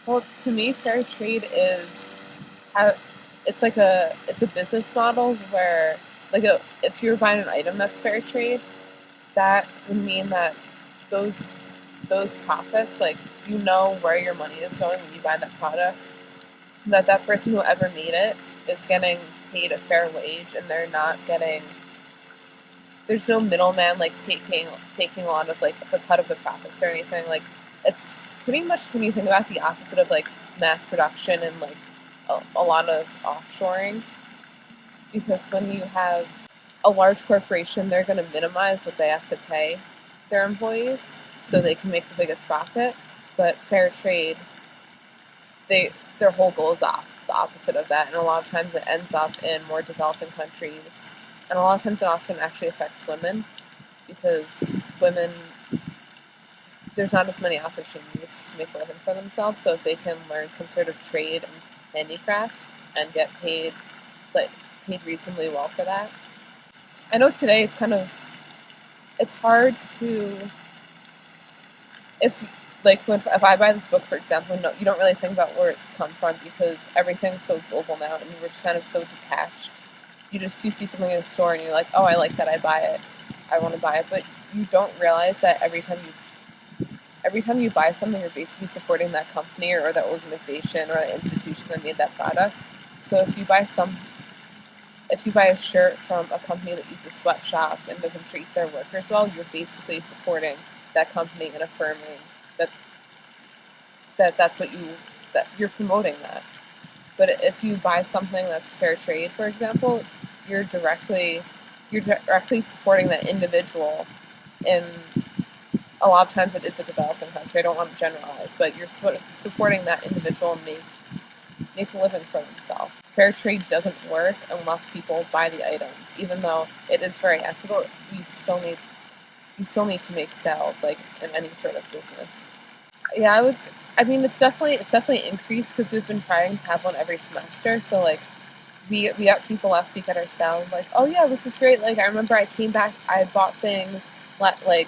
Well, to me, fair trade is how it's a business model where if you're buying an item that's fair trade, that would mean that those those profits, like you know where your money is going when you buy that product, that person who ever made it is getting paid a fair wage, and they're not getting there's no middleman like taking a lot of like the cut of the profits or anything. Like it's pretty much when you think about the opposite of like mass production and like a lot of offshoring, because when you have a large corporation, they're going to minimize what they have to pay their employees so they can make the biggest profit. But fair trade, their whole goal is the opposite of that, and a lot of times it ends up in more developing countries, and a lot of times it often actually affects women because women there's not as many opportunities to make a living for themselves. So if they can learn some sort of trade and handicraft and get paid like paid reasonably well for that. I know today it's hard to if if I buy this book, for example, no, you don't really think about where it's come from because everything's so global now, and we're just kind of so detached. You see something in the store and you're like, oh, I like that, I buy it, I want to buy it, but you don't realize that every time you buy something, you're basically supporting that company or that organization or that institution that made that product. So if you buy a shirt from a company that uses sweatshops and doesn't treat their workers well, you're basically supporting that company and affirming that that's what that you're promoting that. But if you buy something that's fair trade, for example, you're directly you're directly supporting that individual. In a lot of times, it is a developing country. I don't want to generalize, but you're supporting that individual and make a living for themselves. Fair trade doesn't work unless people buy the items, even though it is very ethical. You still need to make sales, like in any sort of business. Yeah, I mean, it's definitely increased because we've been trying to have one every semester. So like, we got people last week at our stand like, oh yeah, this is great. Like I remember I came back, I bought things like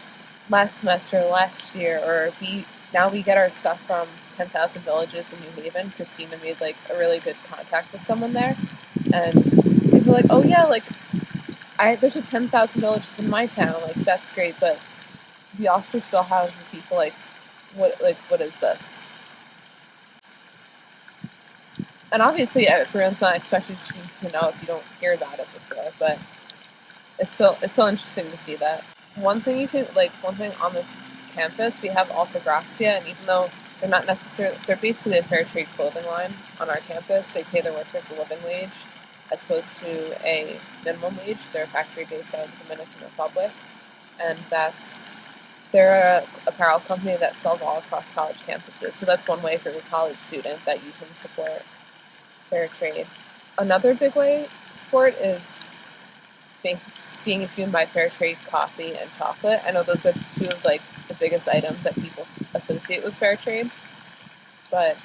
last semester, last year, or we get our stuff from 10,000 Villages in New Haven. Christina made like a really good contact with someone there, and people were like, oh yeah, like there's a 10,000 Villages in my town. Like that's great, but we also still have people what is this? And obviously, everyone's not expected to know if you don't hear about it before, but it's still interesting to see that. One thing on this campus, we have Alta Gracia, and even though they're basically a fair trade clothing line on our campus. They pay their workers a living wage as opposed to a minimum wage. They're a factory based out of the Dominican Republic, and they're a apparel company that sells all across college campuses. So that's one way for a college student that you can support fair trade. Another big way to support is seeing if you can buy fair trade coffee and chocolate. I know those are two of like the biggest items that people associate with fair trade, but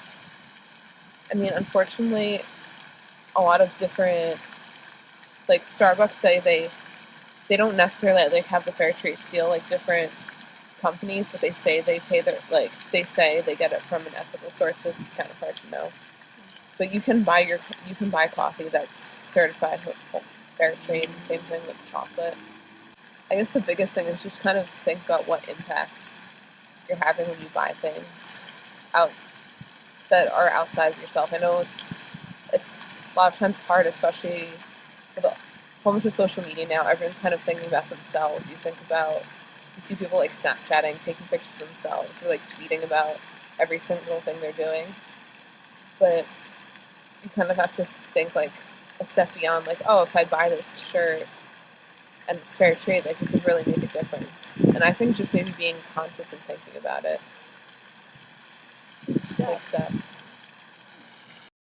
I mean, unfortunately, a lot of different like Starbucks say they don't necessarily like have the fair trade seal like different companies, but they say they say they get it from an ethical source, which is kind of hard to know. But you can buy coffee that's certified fair trade. Same thing with chocolate. I guess the biggest thing is just kind of think about what impact you're having when you buy things out that are outside of yourself. I know it's a lot of times hard, especially with a whole bunch of social media now. Everyone's kind of thinking about themselves. You see people like Snapchatting, taking pictures of themselves, or like tweeting about every single thing they're doing. But you kind of have to think like a step beyond, like, oh, if I buy this shirt and it's fair trade, like it could really make a difference. And I think just maybe being conscious and thinking about it is a big step.